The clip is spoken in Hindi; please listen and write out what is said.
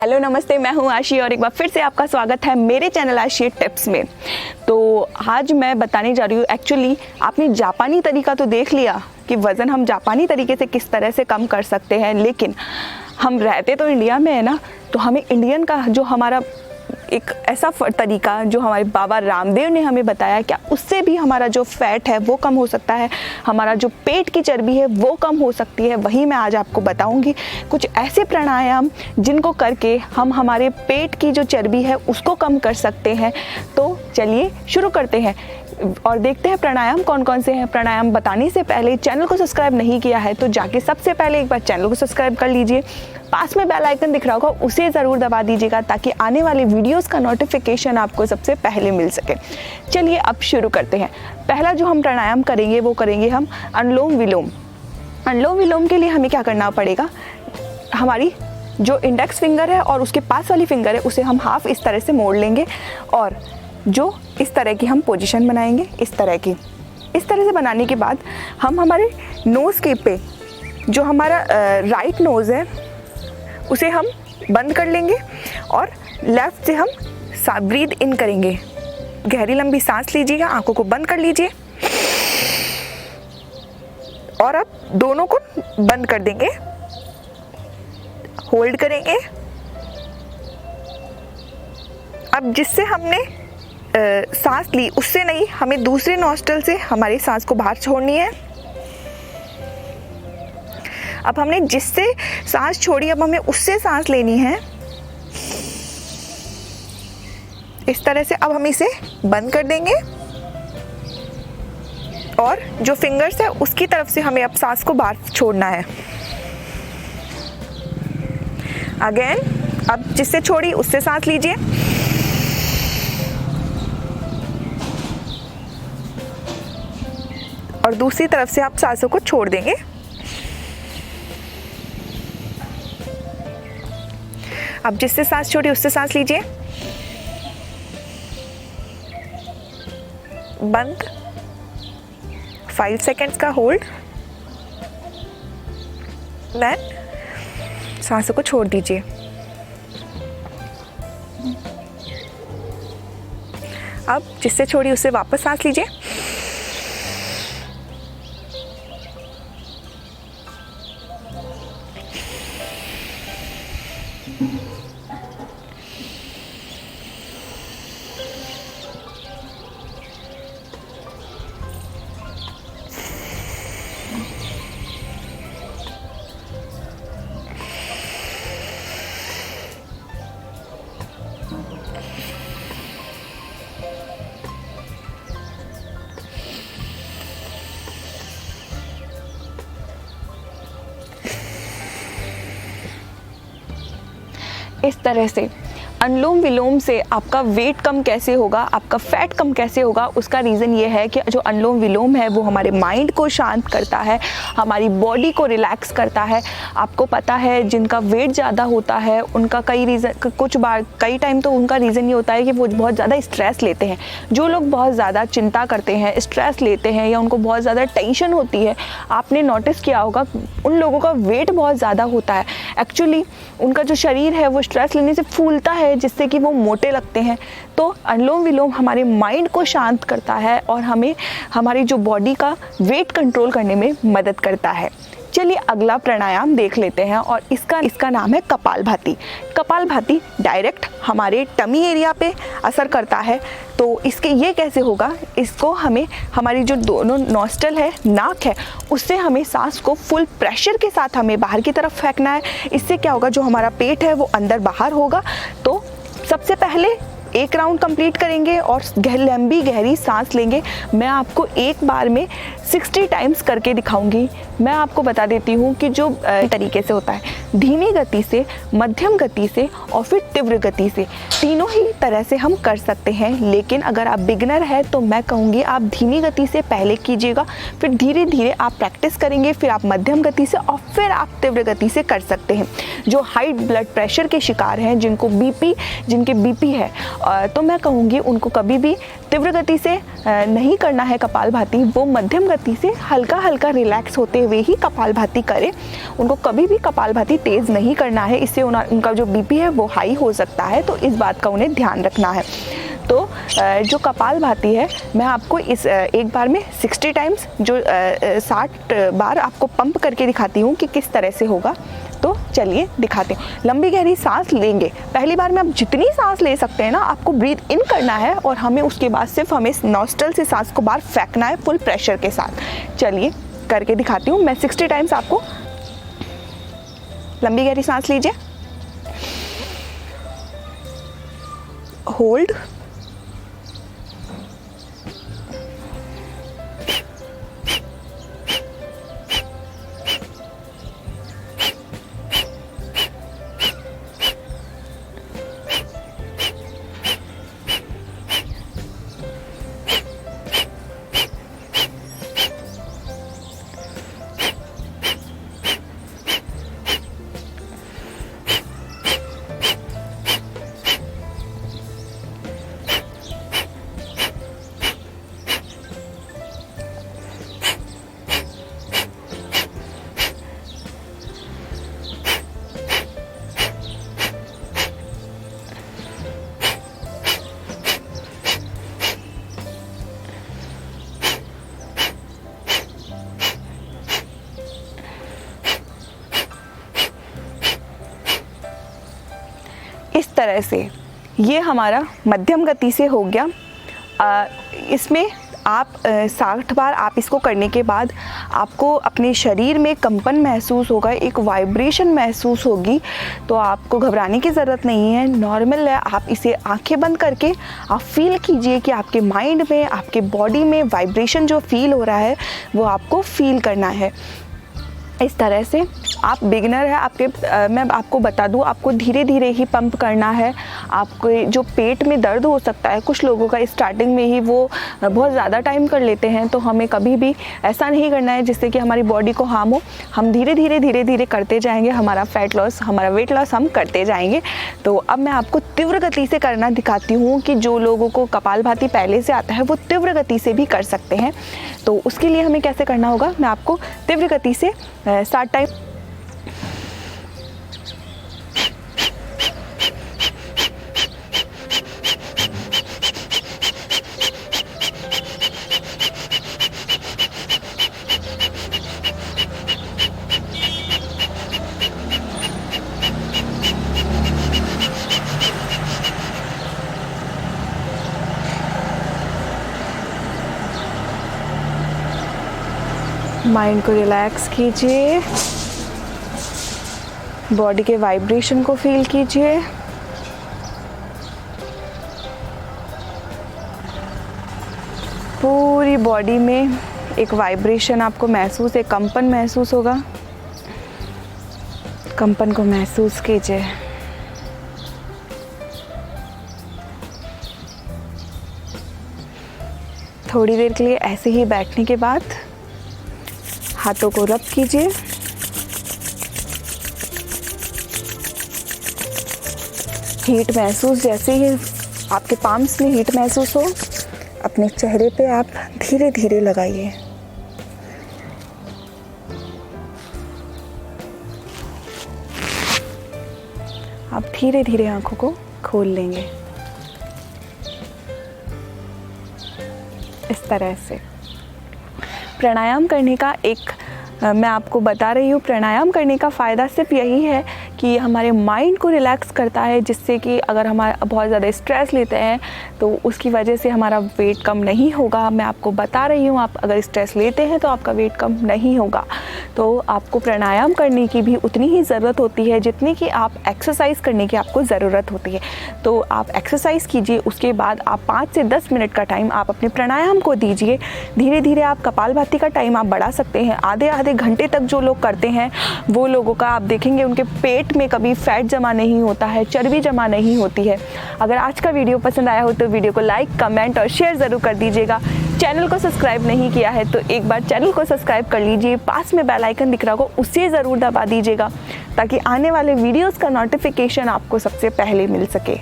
हेलो नमस्ते, मैं हूं आशी और एक बार फिर से आपका स्वागत है मेरे चैनल आशी टिप्स में। तो आज मैं बताने जा रही हूँ, एक्चुअली आपने जापानी तरीका तो देख लिया कि वज़न हम जापानी तरीके से किस तरह से कम कर सकते हैं, लेकिन हम रहते तो इंडिया में है ना, तो हमें इंडियन का जो हमारा एक ऐसा तरीका जो हमारे बाबा रामदेव ने हमें बताया, क्या उससे भी हमारा जो फैट है वो कम हो सकता है, हमारा जो पेट की चर्बी है वो कम हो सकती है। वही मैं आज आपको बताऊंगी कुछ ऐसे प्राणायाम जिनको करके हम हमारे पेट की जो चर्बी है उसको कम कर सकते हैं। तो चलिए शुरू करते हैं और देखते हैं प्राणायाम कौन कौन से हैं। प्राणायाम बताने से पहले चैनल को सब्सक्राइब नहीं किया है तो जाके सबसे पहले एक बार चैनल को सब्सक्राइब कर लीजिए। पास में बेल आइकन दिख रहा होगा, उसे ज़रूर दबा दीजिएगा ताकि आने वाले वीडियोस का नोटिफिकेशन आपको सबसे पहले मिल सके। चलिए अब शुरू करते हैं। पहला जो हम प्राणायाम करेंगे वो करेंगे हम अनुलोम विलोम। अनुलोम विलोम के लिए हमें क्या करना पड़ेगा, हमारी जो इंडेक्स फिंगर है और उसके पास वाली फिंगर है उसे हम हाफ इस तरह से मोड़ लेंगे और जो इस तरह की हम पोजीशन बनाएंगे, इस तरह से बनाने के बाद हम हमारे नोज़ के पे जो हमारा राइट नोज़ है उसे हम बंद कर लेंगे और लेफ़्ट से हम ब्रीद इन करेंगे। गहरी लंबी सांस लीजिएगा, आंखों को बंद कर लीजिए और अब दोनों को बंद कर देंगे, होल्ड करेंगे। अब जिससे हमने सांस ली उससे नहीं, हमें दूसरे नॉस्ट्रल से हमारी सांस को बाहर छोड़नी है। अब हमने जिससे सांस छोड़ी अब हमें उससे सांस लेनी है, इस तरह से। अब हम इसे बंद कर देंगे और जो फिंगर्स है उसकी तरफ से हमें अब सांस को बाहर छोड़ना है। अगेन अब जिससे छोड़ी उससे सांस लीजिए और दूसरी तरफ से आप सांसों को छोड़ देंगे। अब जिससे सांस छोड़ी उससे सांस लीजिए, बंद, 5 सेकेंड्स का होल्ड, देन सांसों को छोड़ दीजिए। अब जिससे छोड़ी उससे वापस सांस लीजिए, इस तरह से। अनुलोम विलोम से आपका वेट कम कैसे होगा, आपका फैट कम कैसे होगा, उसका रीज़न ये है कि जो अनुलोम विलोम है वो हमारे माइंड को शांत करता है, हमारी बॉडी को रिलैक्स करता है। आपको पता है जिनका वेट ज़्यादा होता है उनका कई टाइम तो उनका रीज़न ये होता है कि वो बहुत ज़्यादा स्ट्रेस लेते हैं। जो लोग बहुत ज़्यादा चिंता करते हैं, स्ट्रेस लेते हैं या उनको बहुत ज़्यादा टेंशन होती है, आपने नोटिस किया होगा उन लोगों का वेट बहुत ज़्यादा होता है। एक्चुअली उनका जो शरीर है वो स्ट्रेस लेने से फूलता है जिससे कि वो मोटे लगते हैं। तो अनुलोम विलोम हमारे माइंड को शांत करता है और हमें हमारी जो बॉडी का वेट कंट्रोल करने में मदद करता है। चलिए अगला प्राणायाम देख लेते हैं और इसका नाम है कपालभाति। कपालभाति डायरेक्ट हमारे टमी एरिया पे असर करता है। तो इसके ये कैसे होगा, इसको हमें हमारी जो दोनों नॉस्ट्रल है, नाक है, उससे हमें सांस को फुल प्रेशर के साथ हमें बाहर की तरफ फेंकना है। इससे क्या होगा, जो हमारा पेट है वो अंदर बाहर होगा। तो सबसे पहले एक राउंड कंप्लीट करेंगे और लंबी गहरी सांस लेंगे। मैं आपको एक बार में 60 टाइम्स करके दिखाऊंगी। मैं आपको बता देती हूँ कि जो तरीके से होता है, धीमी गति से, मध्यम गति से और फिर तीव्र गति से, तीनों ही तरह से हम कर सकते हैं। लेकिन अगर आप बिगनर है तो मैं कहूँगी आप धीमी गति से पहले कीजिएगा, फिर धीरे धीरे आप प्रैक्टिस करेंगे, फिर आप मध्यम गति से और फिर आप तीव्र गति से कर सकते हैं। जो हाई ब्लड प्रेशर के शिकार हैं, जिनके बीपी है, तो मैं कहूँगी उनको कभी भी तीव्र गति से नहीं करना है कपालभाति, वो मध्यम गति से हल्का हल्का रिलैक्स होते हुए ही कपालभाति करें। उनको कभी भी कपालभाति तेज़ नहीं करना है, इससे उनका जो बीपी है वो हाई हो सकता है, तो इस बात का उन्हें ध्यान रखना है। तो जो कपालभाति है मैं आपको इस एक बार में 60 टाइम्स जो 60 बार आपको पंप करके दिखाती हूँ कि किस तरह से होगा। तो चलिए दिखाते हैं। लंबी गहरी सांस लेंगे। पहली बार में आप जितनी सांस ले सकते हैं ना, आपको ब्रीथ इन करना है और हमें उसके बाद सिर्फ हमें नॉस्ट्रल से सांस को बाहर फेंकना है फुल प्रेशर के साथ। चलिए करके दिखाती हूँ मैं 60 टाइम्स आपको। लंबी गहरी सांस लीजिए, होल्ड, इस तरह से ये हमारा मध्यम गति से हो गया। इसमें आप 60 बार आप इसको करने के बाद आपको अपने शरीर में कंपन महसूस होगा, एक वाइब्रेशन महसूस होगी। तो आपको घबराने की ज़रूरत नहीं है, नॉर्मल है। आप इसे आंखें बंद करके आप फील कीजिए कि आपके माइंड में, आपके बॉडी में वाइब्रेशन जो फील हो रहा है वो आपको फील करना है। इस तरह से आप बिगिनर है मैं आपको बता दूं, आपको धीरे धीरे ही पंप करना है। आपको जो पेट में दर्द हो सकता है, कुछ लोगों का स्टार्टिंग में ही वो बहुत ज़्यादा टाइम कर लेते हैं, तो हमें कभी भी ऐसा नहीं करना है जिससे कि हमारी बॉडी को हार्म हो। हम धीरे धीरे करते जाएंगे, हमारा फैट लॉस, हमारा वेट लॉस हम करते जाएंगे। तो अब मैं आपको तीव्र गति से करना दिखाती हूँ कि जो लोगों को कपालभाति पहले से आता है वो तीव्र गति से भी कर सकते हैं। तो उसके लिए हमें कैसे करना होगा, मैं आपको तीव्र गति से स्टार्ट टाइम। माइंड को रिलैक्स कीजिए, बॉडी के वाइब्रेशन को फील कीजिए। पूरी बॉडी में एक वाइब्रेशन आपको महसूस, एक कंपन महसूस होगा। कंपन को महसूस कीजिए। थोड़ी देर के लिए ऐसे ही बैठने के बाद हाथों को रब कीजिए। हीट महसूस, जैसे ही आपके पाम्स में हीट महसूस हो, अपने चेहरे पे आप धीरे धीरे लगाइए। आप धीरे धीरे आंखों को खोल लेंगे इस तरह से। प्राणायाम करने का मैं आपको बता रही हूँ, प्राणायाम करने का फ़ायदा सिर्फ यही है कि हमारे माइंड को रिलैक्स करता है, जिससे कि अगर हमारा बहुत ज़्यादा स्ट्रेस लेते हैं तो उसकी वजह से हमारा वेट कम नहीं होगा। मैं आपको बता रही हूँ, आप अगर स्ट्रेस लेते हैं तो आपका वेट कम नहीं होगा। तो आपको प्राणायाम करने की भी उतनी ही ज़रूरत होती है जितनी कि आप एक्सरसाइज करने की आपको ज़रूरत होती है। तो आप एक्सरसाइज कीजिए, उसके बाद आप 5 से 10 मिनट का टाइम आप अपने प्राणायाम को दीजिए। धीरे धीरे आप कपालभाति का टाइम आप बढ़ा सकते हैं। आधे घंटे तक जो लोग करते हैं वो लोगों का आप देखेंगे उनके पेट में कभी फैट जमा नहीं होता है, चर्बी जमा नहीं होती है। अगर आज का वीडियो पसंद आया हो तो वीडियो को लाइक, कमेंट और शेयर ज़रूर कर दीजिएगा। चैनल को सब्सक्राइब नहीं किया है तो एक बार चैनल को सब्सक्राइब कर लीजिए। पास में बेल आइकन दिख रहा होगा, उसे ज़रूर दबा दीजिएगा ताकि आने वाले वीडियोस का नोटिफिकेशन आपको सबसे पहले मिल सके।